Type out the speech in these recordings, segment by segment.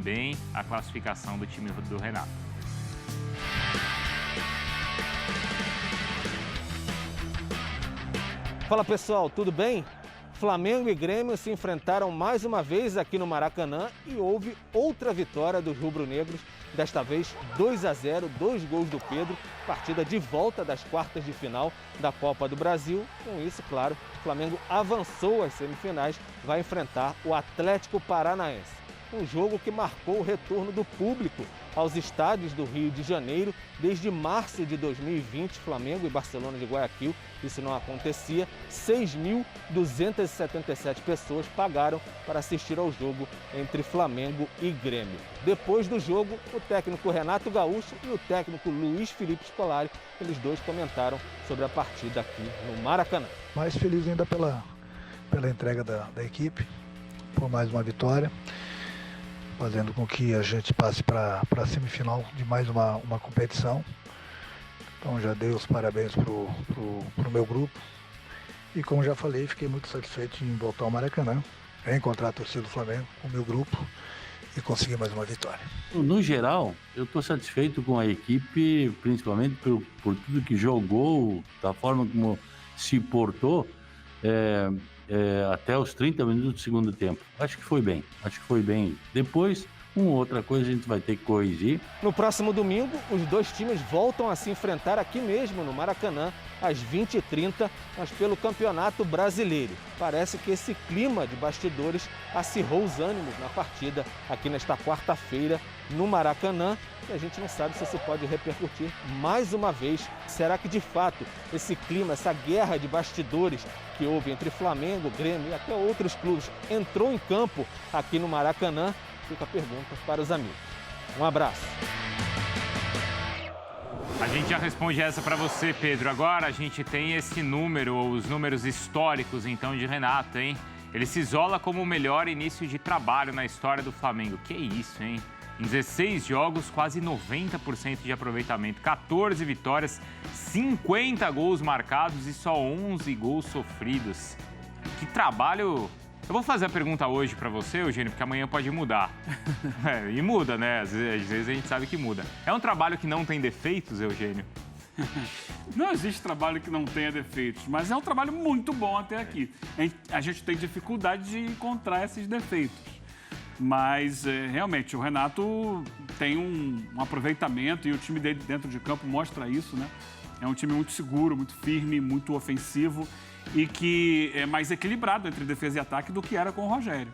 bem a classificação do time do Renato. Fala pessoal, tudo bem? Flamengo e Grêmio se enfrentaram mais uma vez aqui no Maracanã e houve outra vitória dos rubro-negros, desta vez 2-0, 2 gols do Pedro, partida de volta das quartas de final da Copa do Brasil. Com isso, claro, o Flamengo avançou às semifinais, vai enfrentar o Atlético Paranaense. Um jogo que marcou o retorno do público aos estádios do Rio de Janeiro desde março de 2020, Flamengo e Barcelona de Guayaquil. Isso não acontecia. 6.277 pessoas pagaram para assistir ao jogo entre Flamengo e Grêmio. Depois do jogo, o técnico Renato Gaúcho e o técnico Luiz Felipe Scolari, eles dois comentaram sobre a partida aqui no Maracanã. Mais feliz ainda pela entrega da equipe, por mais uma vitória, fazendo com que a gente passe para a semifinal de mais uma competição. Então já dei os parabéns pro meu grupo e, como já falei, fiquei muito satisfeito em voltar ao Maracanã, reencontrar a torcida do Flamengo com o meu grupo e conseguir mais uma vitória. No geral, eu estou satisfeito com a equipe, principalmente por tudo que jogou, da forma como se portou até os 30 minutos do segundo tempo. Acho que foi bem. Depois, uma outra coisa a gente vai ter que corrigir. No próximo domingo, os dois times voltam a se enfrentar aqui mesmo no Maracanã, às 20h30, mas pelo Campeonato Brasileiro. Parece que esse clima de bastidores acirrou os ânimos na partida aqui nesta quarta-feira no Maracanã, e a gente não sabe se isso pode repercutir mais uma vez. Será que, de fato, esse clima, essa guerra de bastidores que houve entre Flamengo, Grêmio e até outros clubes entrou em campo aqui no Maracanã? Fica a pergunta para os amigos. Um abraço. A gente já responde essa para você, Pedro. Agora a gente tem esse número, os números históricos, então, de Renato, hein? Ele se isola como o melhor início de trabalho na história do Flamengo. Que isso, hein? Em 16 jogos, quase 90% de aproveitamento, 14 vitórias, 50 gols marcados e só 11 gols sofridos. Que trabalho... Eu vou fazer a pergunta hoje para você, Eugênio, porque amanhã pode mudar. E muda, né? Às vezes a gente sabe que muda. É um trabalho que não tem defeitos, Eugênio? Não existe trabalho que não tenha defeitos, mas é um trabalho muito bom até aqui. A gente tem dificuldade de encontrar esses defeitos. Mas, realmente, o Renato tem um aproveitamento e o time dele dentro de campo mostra isso, né? É um time muito seguro, muito firme, muito ofensivo e que é mais equilibrado entre defesa e ataque do que era com o Rogério.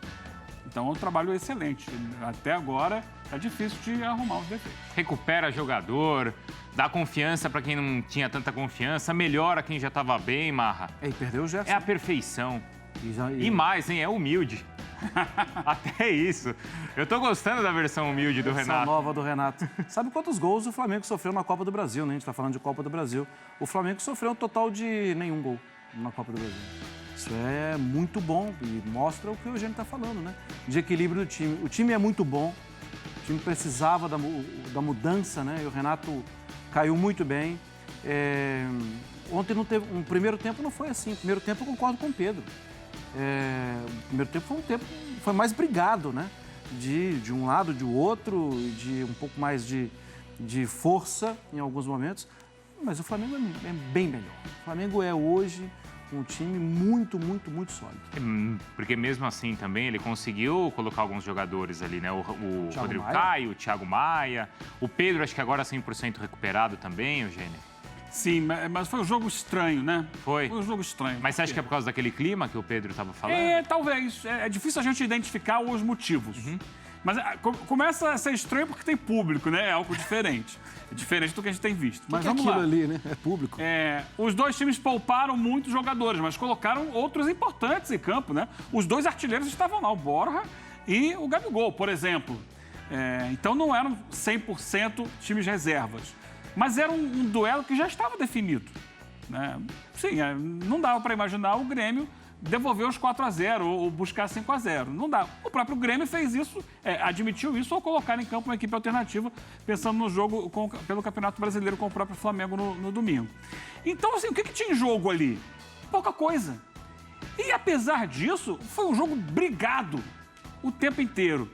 Então, é um trabalho excelente. Até agora, é difícil de arrumar os defeitos. Recupera jogador, dá confiança para quem não tinha tanta confiança, melhora quem já estava bem, Marra. E perdeu o Jefferson. É a perfeição. E mais, hein? É humilde. Até isso. Eu tô gostando da versão humilde do Renato. Nova do Renato. Sabe quantos gols o Flamengo sofreu na Copa do Brasil, né? A gente tá falando de Copa do Brasil. O Flamengo sofreu um total de nenhum gol na Copa do Brasil. Isso é muito bom e mostra o que o Eugênio tá falando, né? De equilíbrio do time. O time é muito bom, o time precisava da mudança, né? E o Renato caiu muito bem. Ontem não teve... Um primeiro tempo não foi assim. O primeiro tempo eu concordo com o Pedro. O primeiro tempo foi mais brigado, né? De um lado, de outro, de um pouco mais de força em alguns momentos. Mas o Flamengo é bem melhor. O Flamengo é hoje um time muito, muito, muito sólido. Porque mesmo assim também ele conseguiu colocar alguns jogadores ali, né? O Rodrigo Caio, o Thiago Maia, o Pedro acho que agora 100% recuperado também, Eugênio. Sim, mas foi um jogo estranho, né? Foi um jogo estranho. Mas você acha que é por causa daquele clima que o Pedro estava falando? Talvez. É difícil a gente identificar os motivos. Uhum. Mas começa a ser estranho porque tem público, né? É algo diferente. É diferente do que a gente tem visto. Mas vamos lá. Ali, né? É público. Os dois times pouparam muitos jogadores, mas colocaram outros importantes em campo, né? Os dois artilheiros estavam lá, o Borja e o Gabigol, por exemplo. Então não eram 100% times reservas. Mas era um duelo que já estava definido, né? Sim, não dava para imaginar o Grêmio devolver os 4-0 ou buscar 5-0. Não dá. O próprio Grêmio fez isso, admitiu isso ao colocar em campo uma equipe alternativa, pensando no jogo pelo Campeonato Brasileiro com o próprio Flamengo no domingo. Então, assim, o que tinha em jogo ali? Pouca coisa. E, apesar disso, foi um jogo brigado o tempo inteiro.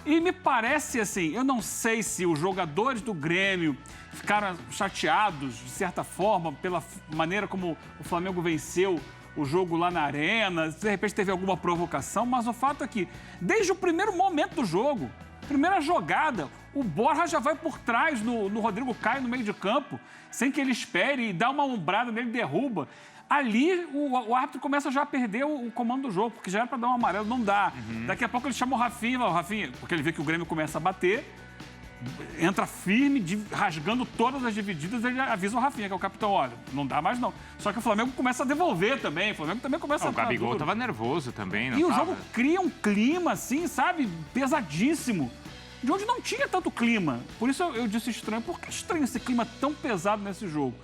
E me parece assim, eu não sei se os jogadores do Grêmio ficaram chateados, de certa forma, pela maneira como o Flamengo venceu o jogo lá na arena, se de repente teve alguma provocação, mas o fato é que, desde o primeiro momento do jogo, primeira jogada, o Borja já vai por trás no Rodrigo Caio no meio de campo, sem que ele espere e dá uma ombrada nele, derruba. Ali, o árbitro começa já a perder o comando do jogo, porque já era para dar um amarelo, não dá. Daqui a pouco ele chama o Rafinha, porque ele vê que o Grêmio começa a bater, entra firme, rasgando todas as divididas, ele avisa o Rafinha, que é o capitão, olha, não dá mais não. Só que o Flamengo começa a devolver também, o Flamengo também começa a... O Gabigol tava nervoso também, não E tava? o jogo cria um clima, assim, sabe, pesadíssimo, de onde não tinha tanto clima. Por isso eu disse estranho. Por que estranho esse clima tão pesado nesse jogo?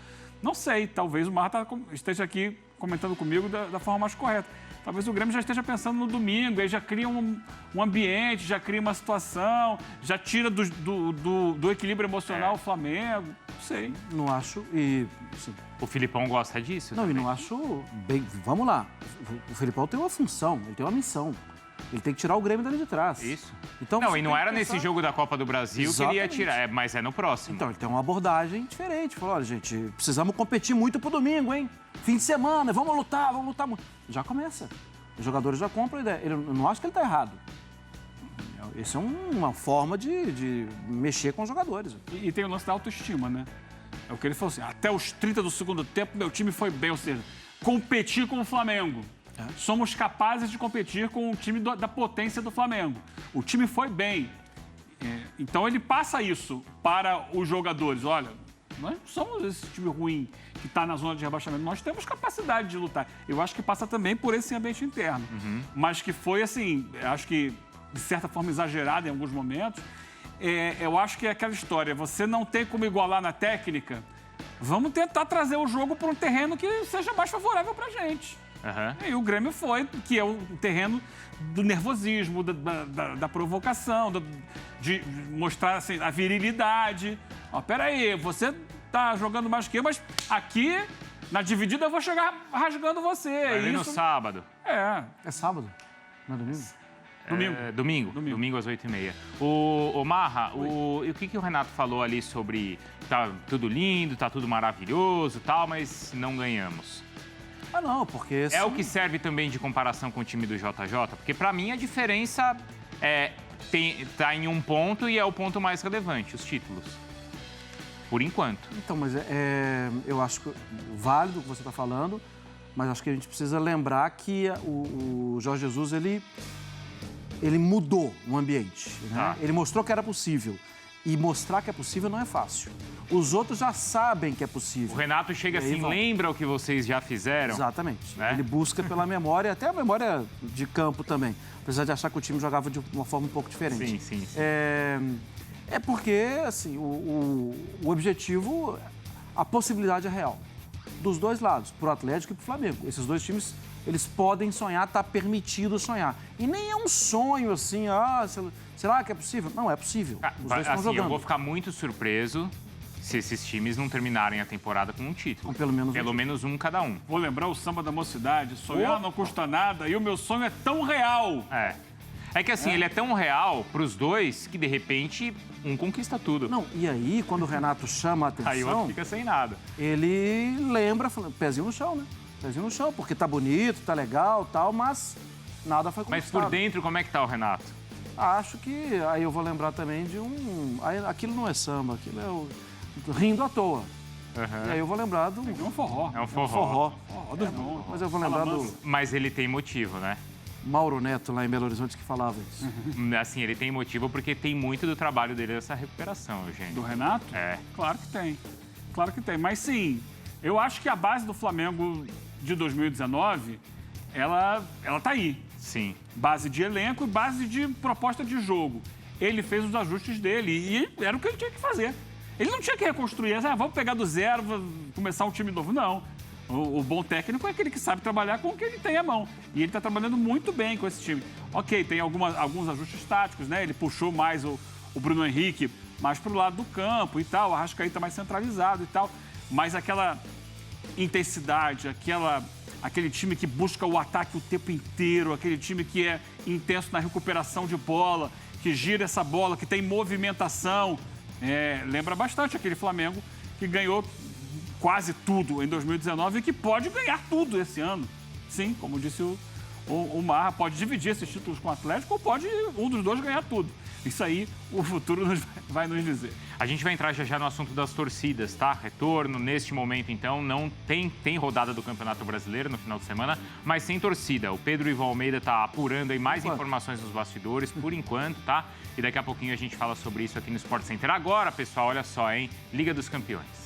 Não sei, talvez o Marta esteja aqui comentando comigo da forma mais correta. Talvez o Grêmio já esteja pensando no domingo, aí já cria um ambiente, já cria uma situação, já tira do equilíbrio emocional o Flamengo. Não sei. Não acho e... Assim, O Filipão gosta disso não, também. e não acho bem... Vamos lá. O Felipão tem uma função, ele tem uma missão. Ele tem que tirar o Grêmio dali de trás. Isso. Então, Não, você e não tem era que nesse pensar- jogo da Copa do Brasil que ele ia Exatamente. tirar, mas é no próximo. Então, ele tem uma abordagem diferente. Falou, olha, gente, precisamos competir muito pro domingo, hein? Fim de semana, vamos lutar muito. Já começa. Os jogadores já compram a ideia. Eu não acho que ele tá errado. Isso é uma forma de mexer com os jogadores. E tem o lance da autoestima, né? É o que ele falou assim, até os 30 do segundo tempo, meu time foi bem, ou seja, competir com o Flamengo. Somos capazes de competir com o time da potência do Flamengo. O time foi bem. Então ele passa isso para os jogadores. Olha, nós não somos esse time ruim que está na zona de rebaixamento. Nós temos capacidade de lutar. Eu acho que passa também por esse ambiente interno. Mas que foi assim, acho que de certa forma exagerado em alguns momentos. Eu acho que é aquela história, você não tem como igualar na técnica, vamos tentar trazer o jogo para um terreno que seja mais favorável para a gente. E o Grêmio foi, que é o terreno do nervosismo, da provocação, de mostrar assim, a virilidade. Ó, peraí, você tá jogando mais que eu, mas aqui, na dividida, eu vou chegar rasgando você. Vai ali no Isso... sábado. É sábado, não é domingo? Domingo. Às 8h30. O Marra, e o que o Renato falou ali sobre tá tudo lindo, tá tudo maravilhoso e tal, mas não ganhamos? Ah, não, porque... É o que serve também de comparação com o time do JJ? Porque pra mim a diferença tá em um ponto e é o ponto mais relevante, os títulos. Por enquanto. Então, mas eu acho que válido o que você está falando, mas acho que a gente precisa lembrar que o Jorge Jesus, ele mudou o ambiente. Né? Ele mostrou que era possível. E mostrar que é possível não é fácil. Os outros já sabem que é possível. O Renato chega assim, lembra o que vocês já fizeram? Exatamente. Né? Ele busca pela memória, até a memória de campo também. Apesar de achar que o time jogava de uma forma um pouco diferente. Sim. É porque, assim, o objetivo, a possibilidade é real. Dos dois lados, pro Atlético e pro Flamengo. Esses dois times, eles podem sonhar, tá permitido sonhar. E nem é um sonho, assim, será que é possível? Não, é possível. Os dois estão jogando. Eu vou ficar muito surpreso se esses times não terminarem a temporada com um título. Com pelo menos um cada um. Vou lembrar o samba da mocidade, sonhar não custa nada, e o meu sonho é tão real. É que assim, ele é tão real pros dois que, de repente, um conquista tudo. Não, e aí, quando o Renato chama a atenção... Aí o outro fica sem nada. Ele lembra, pezinho no chão, né? Pezinho no chão, porque tá bonito, tá legal, tal, mas nada foi conquistado. Mas por dentro, como é que tá o Renato? Acho que aí eu vou lembrar também de aquilo não é samba, aquilo é o rindo à toa. E aí eu vou lembrar do... É um forró. É um forró. Forró dos bons. Mas eu vou lembrar do Mas ele tem motivo, né? Mauro Neto, lá em Belo Horizonte, que falava isso. Assim, ele tem motivo porque tem muito do trabalho dele nessa recuperação, Eugênio. Do Renato? Claro que tem. Claro que tem. Mas sim, eu acho que a base do Flamengo de 2019, ela tá aí. Sim. Base de elenco e base de proposta de jogo. Ele fez os ajustes dele e era o que ele tinha que fazer. Ele não tinha que reconstruir, vamos pegar do zero, começar um time novo. Não. O bom técnico é aquele que sabe trabalhar com o que ele tem à mão. E ele está trabalhando muito bem com esse time. Ok, tem alguns ajustes táticos, né? Ele puxou mais o Bruno Henrique mais para o lado do campo e tal. O Arrascaeta mais centralizado e tal. Mas aquela intensidade, aquele time que busca o ataque o tempo inteiro, aquele time que é intenso na recuperação de bola, que gira essa bola, que tem movimentação. Lembra bastante aquele Flamengo que ganhou quase tudo em 2019 e que pode ganhar tudo esse ano. Sim, como disse o Marra, pode dividir esses títulos com o Atlético ou pode um dos dois ganhar tudo. Isso aí o futuro vai nos dizer. A gente vai entrar já no assunto das torcidas, tá? Retorno neste momento, então, não tem rodada do Campeonato Brasileiro no final de semana, mas sem torcida. O Pedro Ivo Almeida tá apurando aí mais informações dos bastidores, por enquanto, tá? E daqui a pouquinho a gente fala sobre isso aqui no Sport Center. Agora, pessoal, olha só, hein? Liga dos Campeões.